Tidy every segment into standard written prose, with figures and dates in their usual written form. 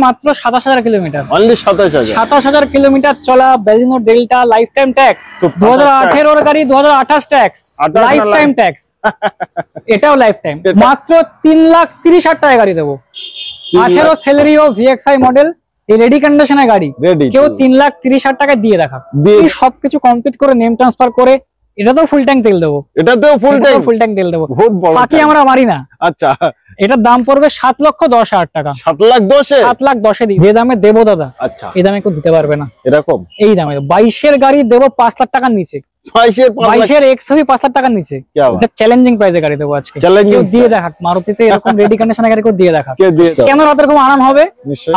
মাত্র 27,000 kilometre, only 27,000 kilometre চলা বালিনো delta, life time tax. 2018 এর গাড়ি, 2028 ট্যাক্স, লাইফ টাইম ট্যাক্স, এটাও লাইফ টাইম। মাত্র 3,30,000 টাকা গাড়ি দেবো। 18 সেলেরিও ভিএক্সআই মডেল, এই রেডি কন্ডিশনের গাড়ি কেউ 3,30,000 টাকা দিয়ে দেখা। সবকিছু কমপ্লিট করে নেম ট্রান্সফার করে এটাতেও ফুল ট্যাঙ্ক তেল দেবো, এটাতেও ফুল ট্যাঙ্ক তেল দেবো। বাকি আমরা মারি না। আচ্ছা, এটার দাম পড়বে 7,10,000 টাকা। 7,10,000 দিই, যে দামে দেবো দাদা। আচ্ছা, এই দামে কেউ দিতে পারবে না এরকম। এই দামে 22 গাড়ি দেবো 5 লাখ টাকার নিচে। 22 এক্সভি 5 লাখ টাকার নিচে। এটা চ্যালেঞ্জিং প্রাইসে গাড়ি দেবো আজকে। কেউ দিয়ে দেখাক মারুতিতে এরকম রেডি কন্ডিশনের গাড়ি কেউ দিয়ে দেখাক। কেন রাতের খুব আরাম হবে।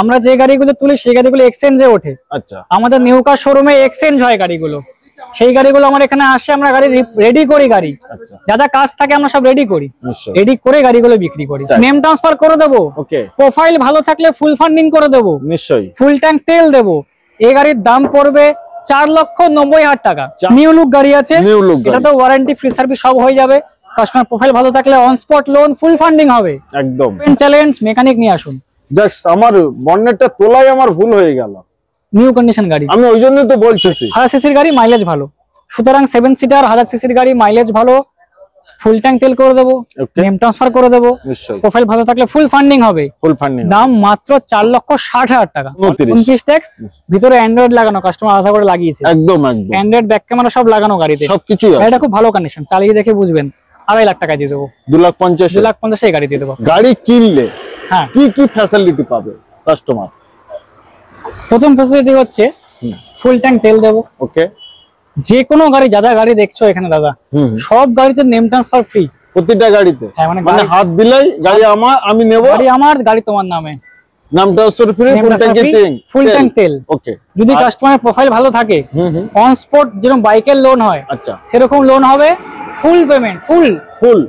আমরা যে গাড়িগুলো তুলি সেই গাড়িগুলো এক্সচেঞ্জে ওঠে। আচ্ছা, আমাদের নিউ কার শোরুমে এক্সচেঞ্জ হয় গাড়িগুলো, সেই গাড়িগুলো আমার এখানে আসে, আমরা গাড়ি রেডি করি, গাড়ি যা যা কাজ থাকে আমরা সব রেডি করি, রেডি করে গাড়িগুলো বিক্রি করি। নেম ট্রান্সফার করে দেবো, প্রোফাইল ভালো থাকলে ফুল ফান্ডিং করে দেবো, নিশ্চয়ই ফুল ট্যাঙ্ক তেল দেবো। এই গাড়ির দাম পড়বে 4,90,000 টাকা। নিউ লুক গাড়ি আছে, এটাতে ওয়ারেন্টি ফ্রি সার্ভিস সব হয়ে যাবে। কাস্টমার প্রোফাইল ভালো থাকলে on spot loan, full funding হবে একদম। চ্যালেঞ্জ মেকানিক নিয়ে আসুন। আমার বনেটটা তোলাই আমার ভুল হয়ে গেল। নিউ কন্ডিশন গাড়ি, আমি ওই জন্যই তো বলছি 1000 সিসির গাড়ি, মাইলেজ ভালো। সুতরাং 7 সিটার 1000 সিসির গাড়ি, মাইলেজ ভালো, ফুল ট্যাঙ্ক তেল করে দেবো, নেম ট্রান্সফার করে দেবো, প্রোফাইল ভালো থাকলে ফুল ফান্ডিং হবে। দাম মাত্র 4,60,000 টাকা। 29 ট্যাক্স, ভিতরে অ্যান্ড্রয়েড লাগানো, কাস্টমার আলাদা করে লাগিয়েছে একদম। অ্যান্ড্রয়েড ব্যাক ক্যামেরা সব লাগানো গাড়িতে, সবকিছু। এটা খুব ভালো কন্ডিশন, চালিয়ে দেখে বুঝবেন। 2.5 লাখ টাকা দিয়ে দেবো। 2,50,000 গাড়ি দিয়ে দেবো। গাড়ি কিনলে হ্যাঁ কি কি ফ্যাসিলিটি পাবে কাস্টমার? প্রথম ফ্যাসিলিটি হচ্ছে ফুল ট্যাঙ্ক তেল দেবো। ওকে, যে কোনো গাড়ি, যা যা গাড়ি দেখছো এখানে দাদা, সব গাড়িতে নেম ট্রান্সফার ফ্রি, প্রতিটা গাড়িতে। হ্যাঁ, মানে হাত দিলেই গাড়ি আমার, আমি নেব, গাড়ি আমার, গাড়ি তোমার নামে, নাম ট্রান্সফার ফ্রি, ফুল ট্যাঙ্ক তেল। ওকে, যদি কাস্টমারের প্রোফাইল ভালো থাকে, অন স্পট যেরকম বাইকের লোন হয়, আচ্ছা সেরকম লোন হবে, ফুল পেমেন্ট, ফুল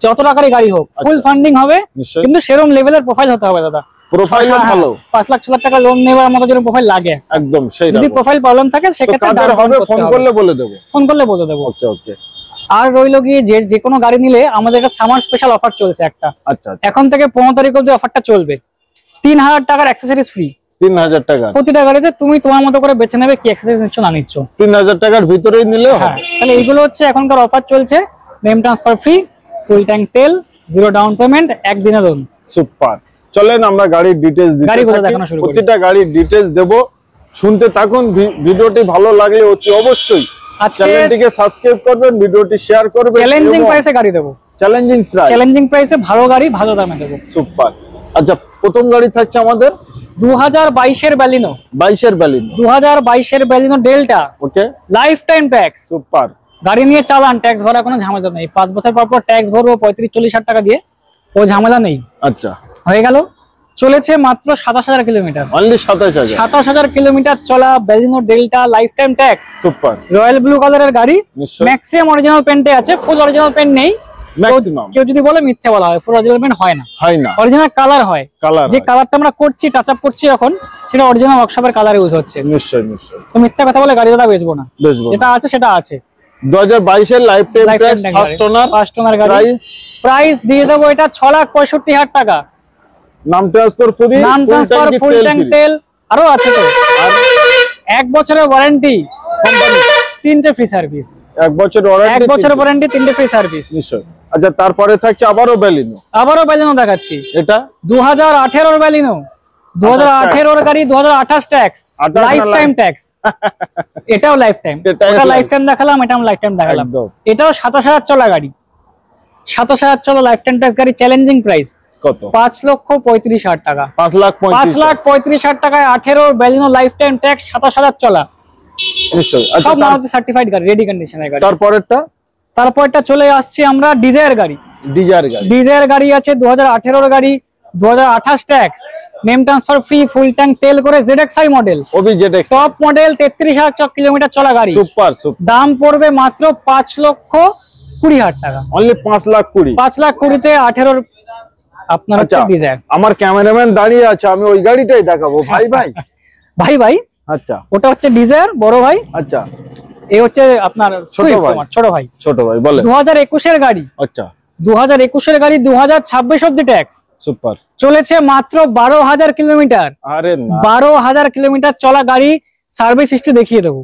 যত টাকারই গাড়ি হোক ফুল ফান্ডিং হবে। কিন্তু সেরকম লেভেলের প্রোফাইল হতে হবে দাদা, প্রোফাইল ভালো। 5 লাখ 6 লাখ টাকা লোন নেবার মতো যেন প্রোফাইল লাগে একদম। সেই যদি প্রোফাইল প্রবলেম থাকে সেক্ষেত্রে হবে, ফোন করলে বলে দেব, ওকে ওকে। আর রইলো গিয়ে যে কোনো গাড়ি নিলে আমাদের একটা সামার স্পেশাল অফার চলছে একটা। আচ্ছা, এখন থেকে 15 তারিখ অবধি অফারটা চলবে। 3,000 টাকার অ্যাকসেসরিজ ফ্রি। 3,000 টাকা প্রতিটা গাড়িতে, তুমি তোমার মতো করে বেছে নেবে কি অ্যাকসেসরিজ নিচ্ছ না নিচ্ছ। 3,000 টাকার ভিতরেই নিলে হয়। তাহলে এইগুলো হচ্ছে এখনকার অফার চলছে। Name transfer free, full tank তেল, 0 ডাউন পেমেন্ট, একদিনে লোন। সুপার। চলেন আমরা গাড়ির ডিটেইলস দিই, গাড়িগুলো দেখানো শুরু করি। প্রতিটা গাড়ির ডিটেইলস দেব, শুনতে থাকুন। ভিডিওটি ভালো লাগলে অতি অবশ্যই চ্যানেলটিকে সাবস্ক্রাইব করবেন, ভিডিওটি শেয়ার করবেন। চ্যালেঞ্জিং প্রাইসে গাড়ি দেব, চ্যালেঞ্জিং প্রাইসে ভালো গাড়ি ভালো দামে দেব। সুপার। আচ্ছা, প্রথম গাড়ি থাকছে আমাদের 2022 এর ব্যালিনো। 2022 এর ব্যালিনো ডেল্টা। ওকে, লাইফ টাইম ট্যাক্স। সুপার। গাড়ি নিয়ে চালান, ট্যাক্স ভরা কোনো ঝামেলা নেই। 5 বছর পর ট্যাক্স ভরবো 35-40,000 টাকা দিয়ে, ও ঝামেলা নেই। আচ্ছা, হয়ে গেল। চলেছে মাত্র 27,000 কিলোমিটার, অনলি 27,000 কিলোমিটার চলা Baleno delta, life time tax. Super. Royal blue কালারের গাড়ি, ম্যাক্সিমাম অরিজিনাল পেন্টে আছে, ফুল অরিজিনাল পেন্ট নেই। কেউ যদি বলে মিথ্যে বলা হয়, ফুল অরিজিনাল পেন্ট হয় না, অরিজিনাল কালার হয়। যে কালারটা আমরা করছি, টাচ আপ করছি এখন, সেটা অরিজিনাল ওয়ার্কশপের কালার ইউজ হচ্ছে। নিশ্চয়ই নিশ্চয়ই। তো মিথ্যা কথা বলে গাড়ি দাদা বেচবো না, যেটা আছে সেটা আছে। 2022 এর life time tax, first owner গাড়ি। প্রাইস দিয়ে দেবো এটা 6,65,000 টাকা। নাম ট্রান্সফার ফ্রি, ফুল ট্যাঙ্ক তেল, আরো আছে তো। আর 1 বছরের ওয়ারেন্টি, 3টে ফ্রি সার্ভিস। 1 বছরের ওয়ারেন্টি, 3টে ফ্রি সার্ভিস। নিশ্চয়ই। আচ্ছা, তারপরে থাকছে আবারও ব্যালিনো দেখাচ্ছি। এটা 2018 এর ব্যালিনো, 2018 এর গাড়ি, 2028 ট্যাক্স, লাইফ টাইম ট্যাক্স। এটাও লাইফ টাইম, এটা লাইফ টাইম দেখালাম, এটাও লাইফ টাইম দেখালাম। এটাও 27,000 চলা গাড়ি, 27,000 চলা লাইফ টাইম ট্যাক্স গাড়ি। চ্যালেঞ্জিং প্রাইস কত? 5,35,000 টাকা। 5,35,000 টাকায় 18 ব্যালিনো লাইফ টাইম ট্যাক্স, 27,000 চলা। নিশ্চয়ই। সব মারুতি সার্টিফাইড গাড়ি, রেডি কন্ডিশনের গাড়ি। তারপরটা চলে আসছে আমরা ডিজায়ার গাড়ি। ডিজায়ার গাড়ি আছে 2018 এর গাড়ি, 2028 tax, name transfer free, full tank তেল করে, ZXi model, top model, 33,000 kilometre চলা গাড়ি। সুপার। দাম পড়বে মাত্র 5,20,000 টাকা, অনলি 5,20,000। 5,20,000-তে 18 আপনার হচ্ছে ডিজায়ার। আমার ক্যামেরাম্যান দাঁড়িয়ে আছে, আমি ওই গাড়িটাই দেখাবো। ভাই। আচ্ছা, ওটা হচ্ছে ডিজায়ার বড় ভাই। আচ্ছা, এই হচ্ছে আপনার ছোট ভাই বলে 2021 এর গাড়ি। আচ্ছা, 2021 এর গাড়ি, 2026 অবধি ট্যাক্স। সুপার। চলেছে মাত্র 12,000 কিলোমিটার। আরে না, 12,000 কিলোমিটার চলা গাড়ি, সার্ভিস হিস্ট্রি দেখিয়ে দেবো।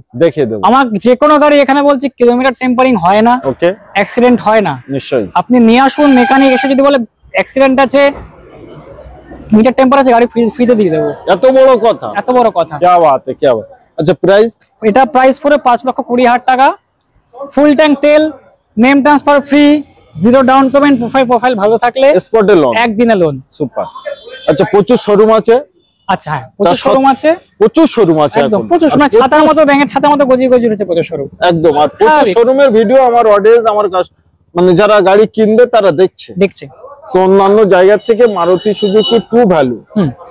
আমার যে কোনো গাড়ি এখানে বলছি কিলোমিটার টেম্পারিং হয় না, ওকে, অ্যাক্সিডেন্ট হয় না। নিশ্চয়ই আপনি নিয়ে আসুন, মেকানিক এসে যদি বলে অ্যাক্সিডেন্ট আছে, মিটার টেম্পার আছে, গাড়ি ফ্রিতে দিয়ে দেবো। এত বড় কথা, এত বড় কথা। क्या बात है, क्या बात। আচ্ছা প্রাইস? এটা প্রাইস পড়ে 5,20,000 টাকা। ফুল ট্যাঙ্ক তেল, name transfer free, zero down payment, profile ভালো থাকলে স্পটে লোন, একদিনে লোন। সুপার। আচ্ছা প্রচুর শোরুম আছে? আচ্ছা হ্যাঁ, প্রচুর শোরুম আছে, প্রচুর শোরুম আছে, একদম প্রচুর। মানে ছাতার মতো, ব্যাঙের ছাতার মতো গজিয়ে গজিয়ে রয়েছে প্রচুর শোরুম, একদম। আর প্রচুর শোরুমের ভিডিও আমার অডিয়েন্স, আমার মানে যারা গাড়ি কিনবে তারা দেখছে। তো অন্যান্য জায়গা থেকে Maruti Suzuki true value,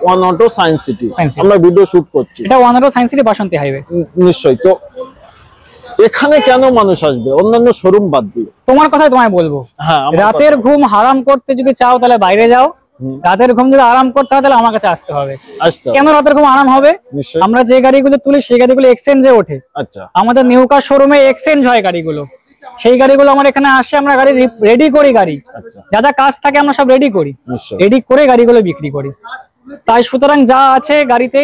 one auto science city আমরা ভিডিও শুট করছি। এটা ওয়ান অটো সায়েন্স সিটি বাসন্তী হাইওয়ে। নিশ্চয়ই। তো এখানে কেন মানুষ আসবে অন্যান্য শোরুম বাদ দিয়ে? তোমার কথাই তোমায় বলবো। হ্যাঁ, রাতের ঘুম হারাম করতে যদি চাও তাহলে বাইরে যাও, রাতের ঘুম যদি আরাম করতে হয় তাহলে আমার কাছে আসতে হবে। কেন রাতের ঘুম আরাম হবে? আমরা যে গাড়িগুলো তুলি সেই গাড়িগুলো এক্সচেঞ্জে ওঠে। আচ্ছা, আমাদের নিউ কার শোরুমে এক্সচেঞ্জ হয় গাড়িগুলো, সেই গাড়িগুলো আমার এখানে আসে, আমরা গাড়ি রেডি করি, গাড়ি যা যা কাজ থাকে আমরা সব রেডি করি, রেডি করে গাড়িগুলো বিক্রি করি। তাই সুতরাং যা আছে গাড়িতে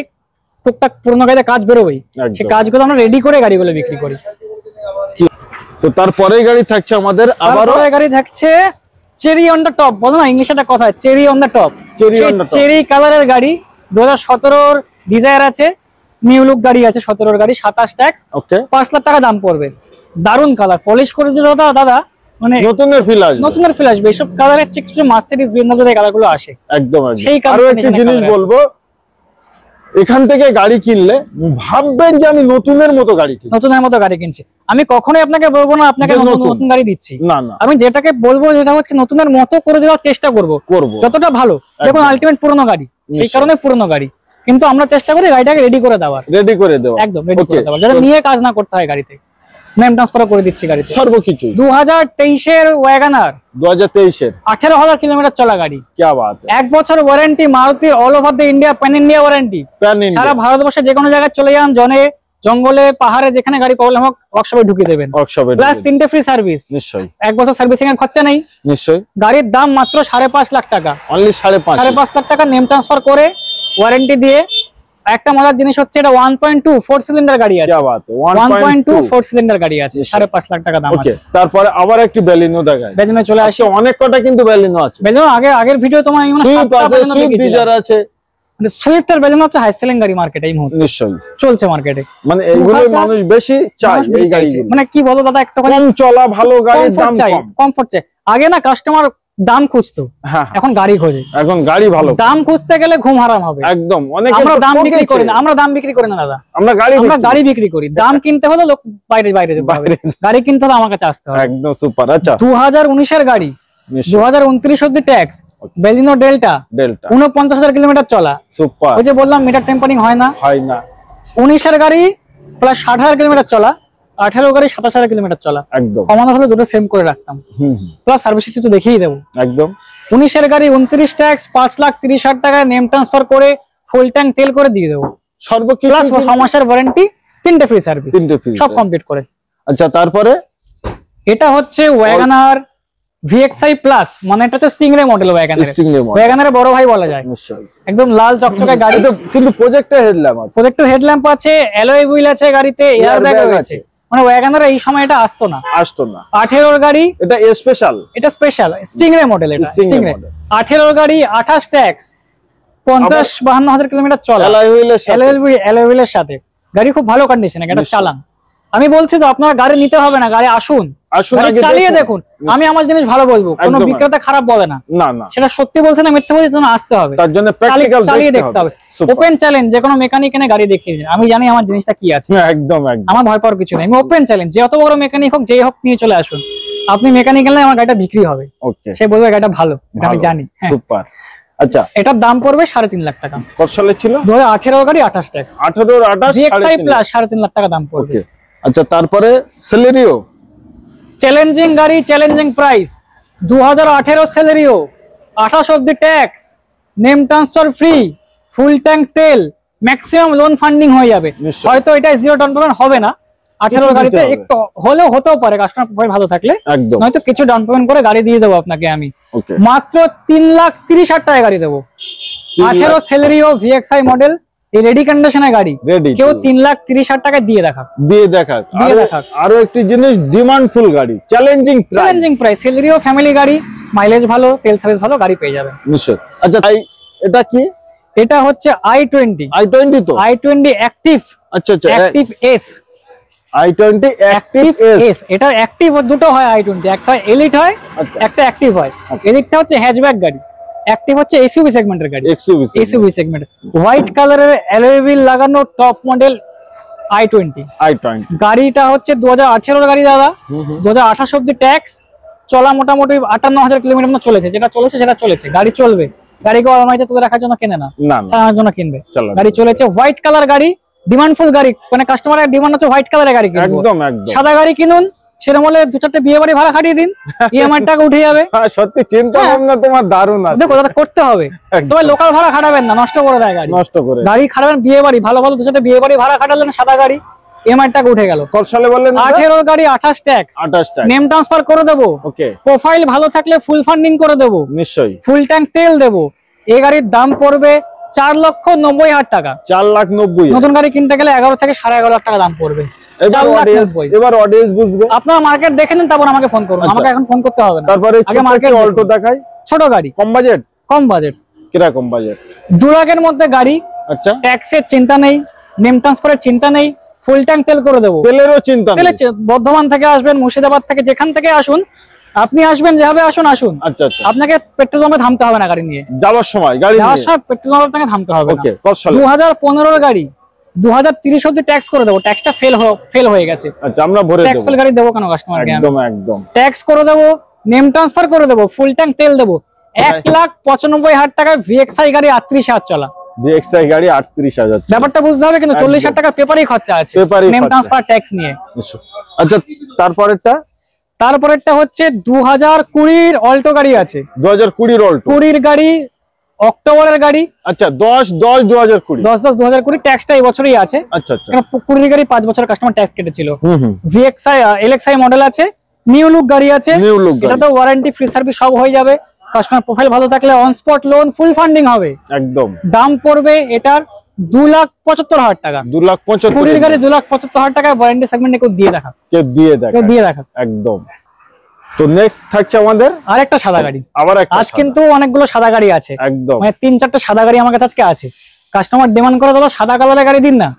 টুকটাক পুরোনো গাড়িতে কাজ বেরোবেই, সেই কাজগুলো আমরা রেডি করে গাড়িগুলো বিক্রি করি। তো তারপরে গাড়ি থাকছে আমাদের, আবারও গাড়ি থাকছে চেরি অন দ্য টপ, বলো না ইংলিশে একটা কথা, cherry on the top. Cherry কালারের গাড়ি 2017 ডিজায়ার আছে, নিউ লুক গাড়ি আছে, 17 গাড়ি, 27 ট্যাক্স, ওকে, 5 লাখ টাকা দাম পড়বে। দারুন কালার, পলিশ করে দিল দাদা, মানে নতুনের ফিল আসবে। এইসব কালারের কিছু মার্সিডিজ বিএমডব্লিউ এর কালারগুলো আসে, একদম। সেই আরো একটা জিনিস বলবো, এখান থেকে গাড়ি কিনলে ভাববেন যে আমি নতুনের মতো গাড়ি কিনছি। আমি কখনোই আপনাকে বলবো না আপনাকে নতুন গাড়ি দিচ্ছি, না না। আমি যেটাকে বলবো যেটা হচ্ছে নতুনের মতো করে দেওয়ার চেষ্টা করব যতটা ভালো। দেখুন আলটিমেট পুরনো গাড়ি, সেই কারণে পুরনো গাড়ি, কিন্তু আমরা চেষ্টা করি গাড়িটাকে রেডি করে দেওয়ার, একদম রেডি করে দেওয়ার, যাতে নিয়ে কাজ না করতে হয় গাড়িতে। নেম ট্রান্সফার করে দিচ্ছি গাড়িতে সর্বকিছু। 2023 এর ওয়াগনার, 2023 এর 18,000 কিলোমিটার চলা গাড়ি। কি বাত, 1 বছর warranty, Maruti all over the India, pan India warranty. সারা ভারতবর্ষে যে কোনো জায়গায় চলে যান, জঙ্গলে পাহাড়ে যেখানে গাড়ি প্রবলেম হোক ওয়ার্কশপে ঢুকিয়ে দেবেন, প্লাস 3টে ফ্রি সার্ভিস। নিশ্চয়ই, 1 বছর সার্ভিসিং এর খরচা নেই। নিশ্চয়ই। গাড়ির দাম মাত্র 5.5 লাখ টাকা, অনলি 5.5 লাখ টাকা নেম ট্রান্সফার করে ওয়ারেন্টি দিয়ে। একটা মজার জিনিস হচ্ছে এটা 1.2 4 সিলিন্ডার গাড়ি আছে। 1.2 4 সিলিন্ডার গাড়ি আছে, 5.5 লাখ টাকা দাম আছে। তারপরে আবার একটি বেলিনো দেখায়, বেলিনো চলে আসে, অনেক কটা কিন্তু বেলিনো আছে। বেলিনো আগের ভিডিও তোমার সুইফট ডিজায়ার আছে, মানে সুইফট আর বেলিনো হচ্ছে হাই সেলিং গাড়ি মার্কেটে এই মুহূর্তে। নিশ্চয়ই চলছে মার্কেটে, মানে এইগুলো মানুষ বেশি চায় এই গাড়িগুলো। মানে কি বলো দাদা, একটা কম চলা ভালো গাড়ির দাম কম, কমফর্ট চাই। আগে না কাস্টমার দাম খুঁজতো, এখন গাড়ি খোঁজে, এখন গাড়ি ভালো। দাম খুঁজতে গেলে ঘুম হারাম হবে, একদম। আমরা দাম বিক্রি করি না, আমরা দাম বিক্রি করি না দাদা, আমরা গাড়ি বিক্রি করি। দাম কিনতে হলে লোক বাইরে যেতে হবে, গাড়ি কিনতে হলে আমার কাছে আসতে হবে। একদম সুপার। আচ্ছা 2019 এর গাড়ি, 2029 অবধি ট্যাক্স, বেলিনো ডেল্টা 49,000 কিলোমিটার চলা, সুপার। ওই যে বললাম মিটার টেম্পারিং হয় না। 19 এর গাড়ি প্লাস 60,000 কিলোমিটার চলা, 18 গাড়ি 27,000 কিলোমিটার চলা, একদম। কমানো হলে দুটো সেম করে রাখতাম, প্লাস সার্ভিস হিস্ট্রি তো দেখিয়ে দেবো, একদম। 19 এর গাড়ি 29 ট্যাক্স, 5,30,000 টাকায় নেম ট্রান্সফার করে ফুল ট্যাঙ্ক তেল করে দিয়ে দেবো, সর্বকিছু প্লাস 6 মাসের ওয়ারেন্টি, 3টে ফ্রি সার্ভিস, সব কমপ্লিট করে। আচ্ছা তারপরে এটা হচ্ছে ওয়াগনার VXI প্লাস, মানে এটা হচ্ছে স্টিংরে মডেল। ওয়াগনারের বড় ভাই বলা যায়, একদম লাল চকচকে গাড়ি, কিন্তু প্রজেক্টর হেডল্যাম্প আছে, অ্যালয় হুইল আছে গাড়িতে, এয়ারব্যাগ আছে। মানে ওয়াগনার এই সময় এটা আসতো না। 18 গাড়ি, এটা স্পেশাল স্টিংরে মডেল। এটা স্টিংরে 18 গাড়ি, 28 ট্যাক্স, 50-52,000 কিলোমিটার চলা, অ্যালয় হুইলের সাথে। গাড়ি খুব ভালো কন্ডিশনে, এটা চালান। আমি বলছি তো আপনার গাড়ি নিতে হবে না, গাড়ি আসুন চালিয়ে দেখুন। আমি আমার জিনিস ভালো বলবো, কোনো বিক্রেতা খারাপ বলে না, সেটা সত্যি বলছে না মিথ্যে বলছে, জন্য আসতে হবে, তার জন্য প্র্যাকটিক্যাল চালিয়ে দেখতে হবে। ওপেন চ্যালেঞ্জ, যে কোনো মেকানিক এনে গাড়ি দেখিয়ে দিন, আমি জানি আমার জিনিসটা কি আছে, একদম একদম। আমার ভয় পাওয়ার কিছু নেই, আমি ওপেন চ্যালেঞ্জ, যে অত বড় মেকানিক হোক যেই হোক নিয়ে চলে আসুন। আপনি মেকানিক এলে আমার গাড়িটা বিক্রি হবে, সে বলবে গাড়িটা ভালো, আমি জানি। সুপার। আচ্ছা এটার দাম পড়বে 3.5 লাখ টাকা। কত সালে ছিল? 2018 গাড়ি, 28 ট্যাক্স, 28 VXI প্লাস 3.5 লাখ টাকা দাম পড়বে। আচ্ছা তারপরে সেলেরিও, চ্যালেঞ্জিং গাড়ি, চ্যালেঞ্জিং প্রাইস, 2018 সেলেরিও, 28 অবধি tax, name transfer free, full tank তেল, ম্যাক্সিমাম লোন ফান্ডিং হয়ে যাবে। হয়তো এটা জিরো ডাউন পেমেন্ট হবে না, 18 গাড়িতে একটু হলেও হতেও পারে কাস্টমার প্রোফাইল ভালো থাকলে, নয়তো কিছু ডাউন পেমেন্ট করে গাড়ি দিয়ে দেবো আপনাকে আমি। মাত্র 3,30,000 টাকা গাড়ি দেবো। 18 সেলেরিও VXI মডেল, এই রেডি কন্ডিশনের গাড়ি কেউ 3,30,000 টাকা দিয়ে দেখা। আরো একটি জিনিস, ডিমান্ডফুল গাড়ি, চ্যালেঞ্জিং প্রাইস, সেলেরিও ফ্যামিলি গাড়ি, মাইলেজ ভালো, তেল সার্ভিস ভালো, গাড়ি পেয়ে যাবেন নিশ্চয়। আচ্ছা এটা কি? এটা হচ্ছে i20 তো i20 অ্যাক্টিভ। আচ্ছা active S, i20 active S. এটা অ্যাক্টিভ দুটো হয় i20, একটা এলিট হয়, একটা অ্যাক্টিভ হয়। এলিটটা হচ্ছে হ্যাচব্যাক গাড়ি, অ্যাক্টিভ হচ্ছে এসইউভি সেগমেন্টের গাড়ি, এসইউভি সেগমেন্ট। হোয়াইট কালারের অ্যালয় হুইল লাগানো টপ মডেল i20। গাড়িটা হচ্ছে 2018 গাড়ি দাদা, 2028 অব্দি ট্যাক্স, চলা মোটামুটি 58,000 কিলোমিটার মতো চলেছে। যেটা চলেছে সেটা চলেছে, গাড়ি চলবে। গাড়িকে অলমাইতে তুলে রাখার জন্য কেনে না, চালানোর জন্য কিনবে। গাড়ি চলেছে, হোয়াইট কালার গাড়ি, ডিমান্ডফুল গাড়ি, মানে কাস্টমারের ডিমান্ড হচ্ছে হোয়াইট কালারের গাড়ি কিনবো। সাদা গাড়ি কিনুন, সেরকম হলে 2-4টে বিয়ে বাড়ি ভাড়া খাটিয়ে দিন, ইএমআই টাকা উঠে যাবে। সত্যি চিন্তা ভাবনা তোমার দারুণ আছে। দেখো দাদা, করতে হবে। তবে লোকাল ভাড়া খাটাবেন না, নষ্ট করে দেয় গাড়ি, গাড়ি খাটাবেন বিয়ে বাড়ি, ভালো 2-4টে বিয়ে বাড়ি ভাড়া খাটালেন, সাদা গাড়ি, ইএমআই টাকা উঠে গেল। কত সালে বললেন? 18 গাড়ি, 28 ট্যাক্স, নেম ট্রান্সফার করে দেবো। প্রোফাইল ভালো থাকলে ফুল ফান্ডিং করে দেবো, নিশ্চয়ই ফুল ট্যাঙ্ক তেল দেবো। এই গাড়ির দাম পড়বে 4,90,000 টাকা। 4,90,000। নতুন গাড়ি কিনতে গেলে 11 থেকে 11.5 লাখ টাকা দাম পড়বে। এবার অডিয়েন্স বুঝবে। আপনারা মার্কেট দেখে নিন, তারপর আমাকে ফোন করুন। আমাকে এখন ফোন করতে হবে না। তারপরে আগে মার্কেট অল্টো দেখাই, ছোট গাড়ি, কম বাজেট। কিরকম বাজেট? 2 লাখের মধ্যে গাড়ি। আচ্ছা, ট্যাক্সের চিন্তা নেই, নেম ট্রান্সফারের চিন্তা নেই, ফুল ট্যাঙ্ক তেল করে দেবো। তেলেরও চিন্তা নেই। বর্ধমান থেকে আসবেন, মুর্শিদাবাদ থেকে, যেখান থেকে আসুন আপনি, আসবেন যেভাবে আসুন। আচ্ছা, আপনাকে পেট্রোল পাম্পে থামতে হবে না গাড়ি নিয়ে যাওয়ার সময়, পেট্রোল পাম্পে থামতে হবে না। 2015 গাড়ি, 2030 অব্দি ট্যাক্স করে দেবো। ট্যাক্সটা ফেল হয়ে গেছে। আচ্ছা, আমরা ভরে দেব। ট্যাক্স ফেল গাড়ি দেবো কেন কাস্টমারকে? একদম ট্যাক্স করে দেবো, নেম ট্রান্সফার করে দেবো, ফুল ট্যাঙ্ক তেল দেবো। 1,95,000 টাকা VXI গাড়ি, 38,000 চলা VXI গাড়ি, 38,000। ব্যাপারটা বুঝতে হবে, কিন্তু 40,000 টাকা পেপারই খরচা আছে, নেম ট্রান্সফার ট্যাক্স নিয়ে। আচ্ছা, তারপরেরটা হচ্ছে 2020 অল্টো গাড়ি আছে। 2020 অল্টো, 20 গাড়ি, অক্টোবরের গাড়ি। আচ্ছা, 10/10/2020 ট্যাক্সটা এই বছরই আছে। আচ্ছা, 20 গাড়ি 5 বছর কাস্টমার ট্যাক্স কেটেছিল। VXI LXI মডেল আছে, নিউ লুক গাড়ি আছে। এটা তো ওয়ারেন্টি, ফ্রি সার্ভিস সব হয়ে যাবে। কাস্টমার প্রোফাইল ভালো থাকলে on spot loan, full funding হবে। একদম। দাম পড়বে এটার 2,75,000 টাকা। 2,75,000 গাড়ি, 2,75,000 টাকা ওয়ারেন্টি সেগমেন্টে কেউ দিয়ে দেখা। একদম। তো নেক্সট থাকছে আমাদের আরেকটা সাদা গাড়ি। আজ কিন্তু অনেকগুলো সাদা গাড়ি আছে, একদম মানে 3-4টে সাদা গাড়ি আমার কাছে আজকে আছে। কাস্টমার ডিমান্ড করে দাদা সাদা কালারের গাড়ি দিন না,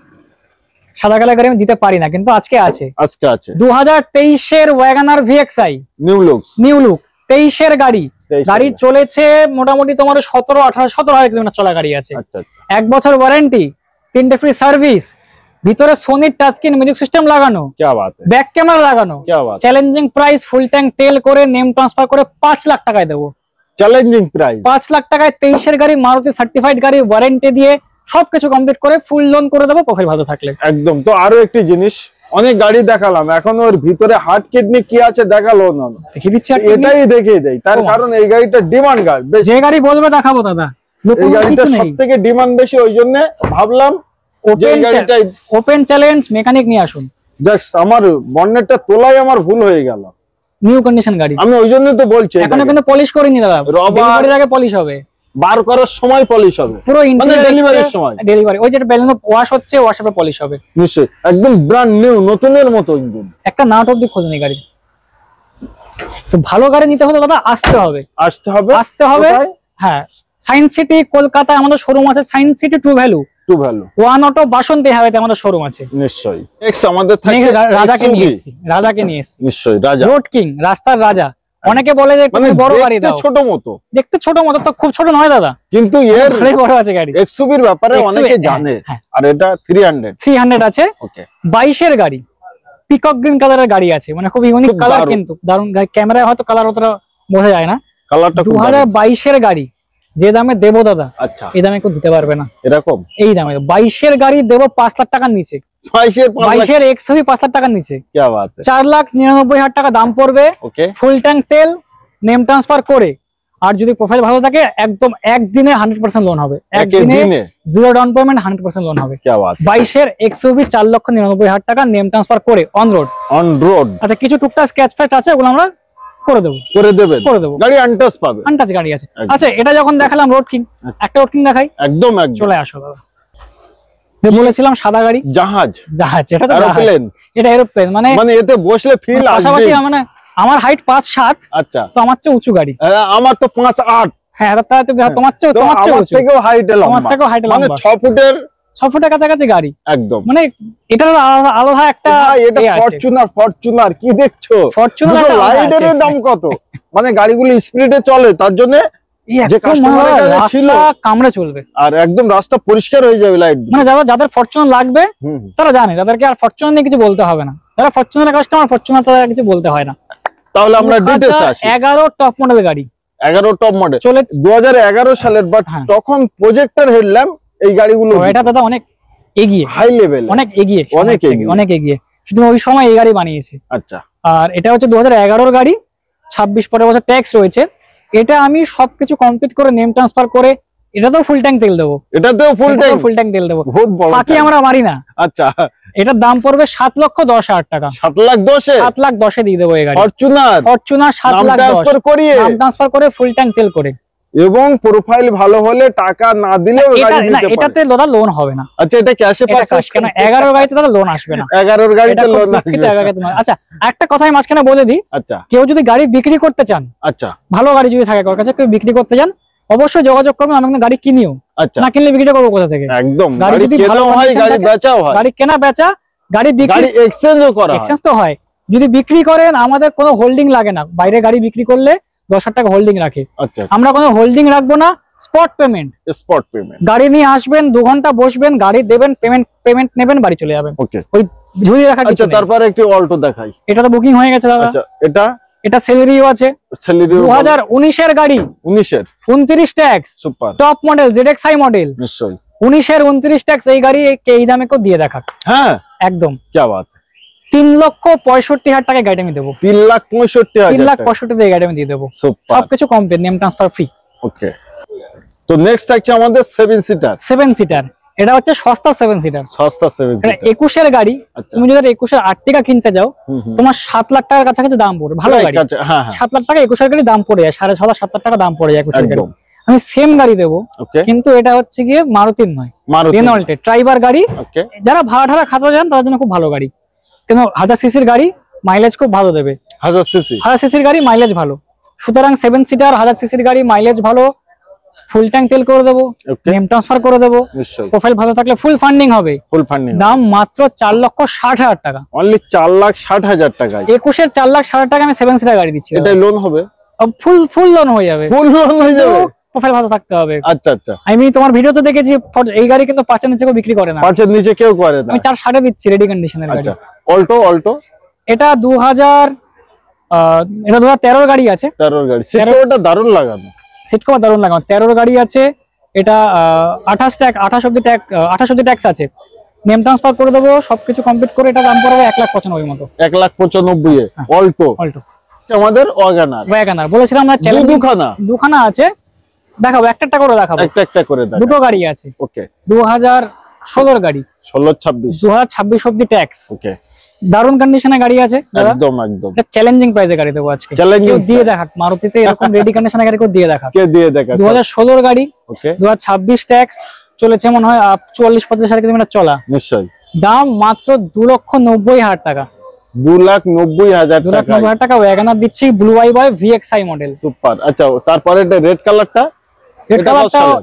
সাদা কালারের গাড়ি আমি দিতে পারি না, কিন্তু আজকে আছে। 2023 এর ওয়াগনার VXI নিউ লুক 23 এর গাড়ি চলেছে মোটামুটি তোমার 17,000 কিলোমিটার চলা গাড়ি আছে। 1 বছর ওয়ারেন্টি, 3টে ফ্রি সার্ভিস, ভিতরে সোনির টাচ স্ক্রিন মিউজিক সিস্টেম লাগানো, ব্যাক ক্যামেরা লাগানো, চ্যালেঞ্জিং প্রাইস, ফুল ট্যাঙ্ক তেল করে, নেম ট্রান্সফার করে 5 লাখ টাকায় দেবো। চ্যালেঞ্জিং প্রাইস 5 লাখ টাকায় 23 এর গাড়ি, মারুতি সার্টিফাইড গাড়ি, ওয়ারেন্টি দিয়ে সবকিছু কমপ্লিট করে ফুল লোন করে দেবো, প্রোফাইল ভালো থাকলে। একদম। তো আরো একটি জিনিস, অনেক গাড়ি দেখালাম, এখন ওর ভিতরে হার্ট কিডনি কি আছে দেখালো না, দেখিয়ে দিচ্ছি। এটাই দেখিয়ে দেই, তার কারণ এই গাড়িটা ডিমান্ড গাড়ি, যে গাড়ি বলবে দেখাবো দাদা। এই গাড়িটা সবথেকে ডিমান্ড বেশি, ওই জন্য ভাবলাম ওপেন চ্যালেঞ্জ, মেকানিক নিয়ে আসুন। আমার বনেটটা তোলাই আমার ভুল হয়ে গেল, নিউ কন্ডিশন গাড়ি, আমি ওই জন্য তো বলছি। এখনো কিন্তু পলিশ করিনি দাদা, ডেলিভারির আগে পলিশ হবে, বার করার সময় পলিশ হবে, পুরো ডেলিভারির সময়। ডেলিভারি ওই যেটা বেলুন ওয়াশ হচ্ছে, ওয়াশে পলিশ হবে নিশ্চয়ই, একদম ব্র্যান্ড নিউ, নতুনের মতো ইঞ্জিন। একটা নাট অবধি খোঁজেনি গাড়ি। তো ভালো গাড়ি নিতে হলে দাদা আসতে হবে। হ্যাঁ, সায়েন্স সিটি কলকাতায় আমাদের শোরুম আছে, Science City to value, one auto Basanti হাইওয়েতে আমাদের শোরুম আছে। নিশ্চয়ই। নেক্সট আমাদের থাকছে রাজাকে নিয়ে এসেছি। নিশ্চয়ই, রাজা, রোড কিং, রাস্তার রাজা। অনেকে বলে যে বড় গাড়ি দাও, ছোট মতো দেখতে, ছোট মতো তো খুব ছোট নয় দাদা, কিন্তু এর বড় আছে গাড়ি। এক্সইউভির ব্যাপারে অনেকে জানে। আর এটা 300 আছে। ওকে, 22 এর গাড়ি, পিকক গ্রিন কালারের গাড়ি আছে, মানে খুব ইউনিক কালার, কিন্তু দারুণ গাড়ি। ক্যামেরায় হয়তো কালার অতটা বোঝা যায় না, কালারটা। 2022 এর গাড়ি, যে দামে দেবো দাদা, আচ্ছা এই দামে কেউ দিতে পারবে না। এরকম এই দামে 22 এর গাড়ি দেবো 5 লাখ টাকার নিচে। 22 এর এক্সইউভি 5 লাখ টাকার নিচে। কি বাত, 4,99,000 টাকা দাম পড়বে। ফুল ট্যাঙ্ক তেল, নেম ট্রান্সফার করে। আর যদি প্রোফাইল ভালো থাকে একদম একদিনে 100% লোন হবে, একদিনে জিরো ডাউন পেমেন্ট 100% লোন হবে। 22 XUV 4,99,000 টাকা নেম ট্রান্সফার করে অন রোড। আচ্ছা কিছু টুকটাক স্ক্র্যাচ প্যাচ আছে, ওগুলো আমরা করে দেবো। গাড়ি আনটাচ পাবে, আনটাচ গাড়ি আছে। আচ্ছা এটা যখন দেখালাম রোড কিং, একটা রোড কিং দেখাই। একদম চলে আসো দাদা। বলেছিলাম সাদা গাড়ি, জাহাজ, এটা তো এরোপ্লেন, এটা এরোপ্লেন মানে এতে বসলে ফিল আসবে। পাশাপাশি মানে আমার হাইট 5'7", আচ্ছা তো আমার চেয়ে উঁচু গাড়ি, আমার তো 5'8", হ্যাঁ তোমার চেয়ে থেকেও হাইট মানে 6 ফুটের কাছাকাছি গাড়ি একদম। মানে এটার আলাদা একটা, এটা ফরচুনার কি দেখছো, ফরচুনার রাইডারের দাম কত, মানে গাড়িগুলো স্পিডে চলে তার জন্য যে কাস্টমারের কাছে ছিল কামড়ে চলবে, আর একদম রাস্তা পরিষ্কার হয়ে যাবে লাইট। মানে যাদের ফরচুনার লাগবে তারা জানে, তাদেরকে আর ফরচুনার নিয়ে কিছু বলতে হবে না। যারা ফরচুনার কাস্টমার, ফরচুনার তারা কিছু বলতে হয় না। তাহলে আমরা ডিটেইলস আসি। 11 টপ মডেল গাড়ি, 11 টপ মডেল চলে 2011 সালের, বাট তখন প্রজেক্টর হেডল্যাম্প এই গাড়িগুলো, এটা দাদা অনেক এগিয়ে, হাই লেভেল, অনেক এগিয়ে শুধু ওই সময় এই গাড়ি বানিয়েছে। আচ্ছা আর এটা হচ্ছে 2011 গাড়ি, 26 পরের বছর ট্যাক্স রয়েছে। এটা আমি সবকিছু কমপ্লিট করে নেম ট্রান্সফার করে এটাতেও ফুল ট্যাঙ্ক তেল দেবো, এটাতেও ফুল ট্যাঙ্ক তেল দেবো, বাকি আমরা মারি না। আচ্ছা এটার দাম পড়বে 7,10,000 টাকা। 7,10,000 দিয়ে দেবো এই গাড়ি। ফরচুনার 7,10,000 নাম ট্রান্সফার করে ফুল ট্যাঙ্ক তেল করে, এবং প্রোফাইল ভালো হলে টাকা না দিলেও গাড়ি নিতে পারবে। এটাতে দাদা লোন হবে না। আচ্ছা এটা ক্যাশে পারচেজ, কেন 11 গাড়িতে দাদা লোন আসবে না, 11 গাড়িতে লোন আসবে। আচ্ছা একটা কথাই মাঝখানে বলে দিই, আচ্ছা কেউ যদি গাড়ি বিক্রি করতে চান, আচ্ছা ভালো গাড়ি যদি থাকে ওর কাছে, কেউ বিক্রি করতে চান অবশ্যই যোগাযোগ করবেন। আমি গাড়ি কিনিও, আচ্ছা না কিনলে বিক্রি করবো কোথা থেকে? একদম গাড়ি যদি ভালো হয়, গাড়ি বেচাও হয়, গাড়ি কেনা বেচা, গাড়ি বিক্রি, এক্সচেঞ্জও করা, এক্সচেঞ্জ তো হয়। যদি বিক্রি করেন আমাদের কোনো হোল্ডিং লাগে না, বাইরে গাড়ি বিক্রি করলে 10,000 টাকা হোল্ডিং রাখে, আমরা কোনো হোল্ডিং রাখবো না। স্পট পেমেন্ট, গাড়ি নিয়ে আসবেন, 2 ঘন্টা বসবেন, গাড়ি দেবেন, পেমেন্ট নেবেন, বাড়ি চলে যাবেন। ওই ঝুলি রাখার কিছু। আচ্ছা তারপরে একটু অল্টো দেখাই, এটা তো বুকিং হয়ে গেছে দাদা। আচ্ছা এটা সেলেরিও আছে, 2019 এর গাড়ি, 29 tax, super top model ZXi model, নিশ্চয়ই 19 29 ট্যাক্স। এই গাড়ি এই দামে কেউ দিয়ে দেখাক, হ্যাঁ একদম কি বাত। 3,65,000 টাকা গাড়ি আমি দেবো, 3,65,000 দিয়ে গাড়ি আমি দিয়ে দেবো, সবকিছু কমপ্লিট, নেম ট্রান্সফার ফ্রি। ওকে তো নেক্সট থাকছে আমাদের 7 সিটার। এটা হচ্ছে সস্তা 7 সিটার, 21 এর গাড়ি। তুমি যদি 21 এর আর্টিকা কিনতে যাও তোমার 7 লাখ টাকার কাছাকাছি দাম পড়বে, ভালো গাড়ি 7 লাখ টাকা 21 এর গাড়ি দাম পড়ে যায়, 6.5 7 লাখ টাকা দাম পড়ে যায় 21 এর গাড়ি। আমি সেম গাড়ি দেবো, কিন্তু এটা হচ্ছে গিয়ে মারুতির নয়, রেনল্ট ট্রাইবার গাড়ি। যারা ভাড়া ঠাড়া খাতে যান তাদের জন্য খুব ভালো গাড়ি, কেন 1000 সিসির গাড়ি, মাইলেজ খুব ভালো দেবে। 1000 সিসির গাড়ি মাইলেজ ভালো, সুতরাং 7 সিটার 1000 সিসির গাড়ি, মাইলেজ ভালো, ফুল ট্যাঙ্ক তেল করে দেবো, নেম ট্রান্সফার করে দেবো, প্রোফাইল ভালো থাকলে ফুল ফান্ডিং হবে। দাম মাত্র 4,60,000 টাকা, অনলি 4,60,000 টাকা। 21 এর 4,60,000 টাকা আমি 7 সিটার গাড়ি দিচ্ছি। এটা লোন হবে, ফুল লোন হয়ে যাবে, প্রোফাইল ভালো থাকতে হবে। আচ্ছা আমি তোমার ভিডিওতে দেখেছি এই গাড়ি কিন্তু 5 এর নিচে কেউ বিক্রি করে না, 5 এর নিচে কেউ করে না। আমি 4,60 দিচ্ছি রেডি কন্ডিশনের গাড়ি। অল্টো এটা 2013 এর গাড়ি আছে, 13 গাড়ি, সিটটা দারুণ লাগানো, সিট কভার দারুণ লাগানো, 13 গাড়ি আছে। এটা 28 অব্দি ট্যাক্স আছে, নেম ট্রান্সফার করে দেবো, সবকিছু কমপ্লিট করে এটা দাম পড়বে 1,95,000 মতো। 1,95,000 এ অল্টো। আমাদের ওয়াগনার বলেছিলাম আমরা, দুখানা আছে, দেখাবো একটা করে দেখাবো, একটা করে দেখাবো। দুটো গাড়ি আছে। ওকে 2016 গাড়ি, 2026 অব্দি ট্যাক্স। ওকে দারুণ কন্ডিশনে গাড়ি আছে, একদম চ্যালেঞ্জিং প্রাইসে গাড়ি দেবো আজকে। কেউ দিয়ে দেখাক মারুতিতে এরকম রেডি কন্ডিশনে গাড়ি কেউ দিয়ে দেখাক, 2016 গাড়ি, 2026 ট্যাক্স, চলেছে মনে হয় 40-45,000 কিলোমিটার চলা, নিশ্চয়ই। দাম মাত্র 2,90,000 টাকা, 2,90,000 টাকা ওয়াগনার দিচ্ছি, ব্লু আই বয় VXi মডেল, সুপার। আচ্ছা তারপরে রেড কালারটা,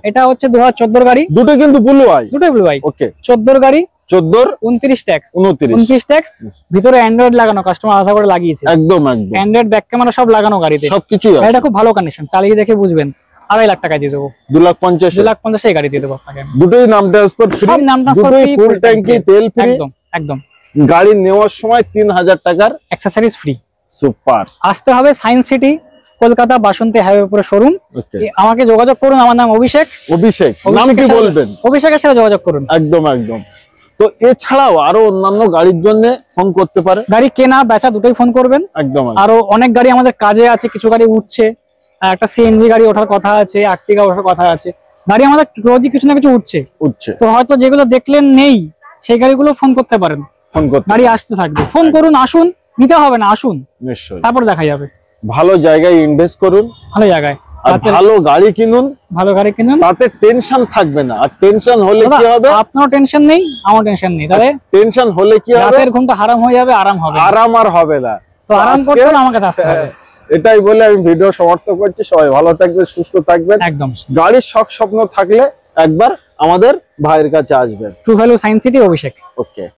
এটা হচ্ছে 2014 গাড়ি, দুটো কিন্তু ব্লু আই, দুটোই ব্লু আই। ওকে 14 গাড়ি, 14 29 ট্যাক্স, 29 ট্যাক্স, ভিতরে অ্যান্ড্রয়েড লাগানো, কাস্টমার আলাদা করে লাগিয়েছে, একদম অ্যান্ড্রয়েড ব্যাক ক্যামেরা সব লাগানো গাড়িতে, সবকিছু। এটা খুব ভালো কন্ডিশন, চালিয়ে দেখে বুঝবেন। 2.5 লাখ টাকা দিয়ে দেবো, 2,50,000 এই গাড়ি দিয়ে দেবো আপনাকে। দুটোই নাম ট্রান্সফার ফ্রি, নাম ট্রান্সফার ফ্রি, ফুল ট্যাঙ্কি তেল ফ্রি, একদম। গাড়ি নেওয়ার সময় 3,000 টাকার অ্যাকসেসরিজ ফ্রি, সুপার। আসতে হবে সায়েন্স সিটি, কলকাতা বাসন্তী হাইওয়ে উপরে শোরুম। আমাকে যোগাযোগ করুন, আমার নাম অভিষেক। নাম কি বলবেন? অভিষেকের সাথে যোগাযোগ করুন, একদম। তো এছাড়াও আরো অন্যান্য গাড়ির জন্য ফোন করতে পারে, গাড়ি কেনা বেচা দুটোই ফোন করবেন, একদম। আরো অনেক গাড়ি আমাদের কাজে আছে, কিছু গাড়ি উঠছে, একটা সিএনজি গাড়ি ওঠার কথা আছে, আর্টিকা ওঠার কথা আছে। গাড়ি আমাদের রোজই কিছু না কিছু উঠছে। তো হয়তো যেগুলো দেখলেন নেই সেই গাড়িগুলো ফোন করতে পারেন, গাড়ি আসতে থাকবে। ফোন করুন, আসুন, নিতে হবে না, আসুন নিশ্চয়ই, তারপর দেখা যাবে। ভালো জায়গায় ইনভেস্ট করুন, ভালো জায়গায়, আর ভালো গাড়ি কিনুন, ভালো গাড়ি কিনুন, তাতে টেনশন থাকবে না। আর টেনশন হলে কি হবে? আপনারও টেনশন নেই, আমার টেনশন নেই। তাহলে টেনশন হলে কি হবে? রাতের ঘুমটা হারাম হয়ে যাবে, আরাম হবে, আরাম আর হবে না। তো আরাম করতে হলে আমার কাছে আসতে হবে। এটাই বলে আমি ভিডিও সমাপ্ত করছি। সবাই ভালো থাকবেন, সুস্থ থাকবেন। একদম, গাড়ির শখ স্বপ্ন থাকলে একবার আমাদের ভাইয়ের কাছে আসবেন। ট্রু ভ্যালু সায়েন্স সিটি, অভিষেক। ওকে।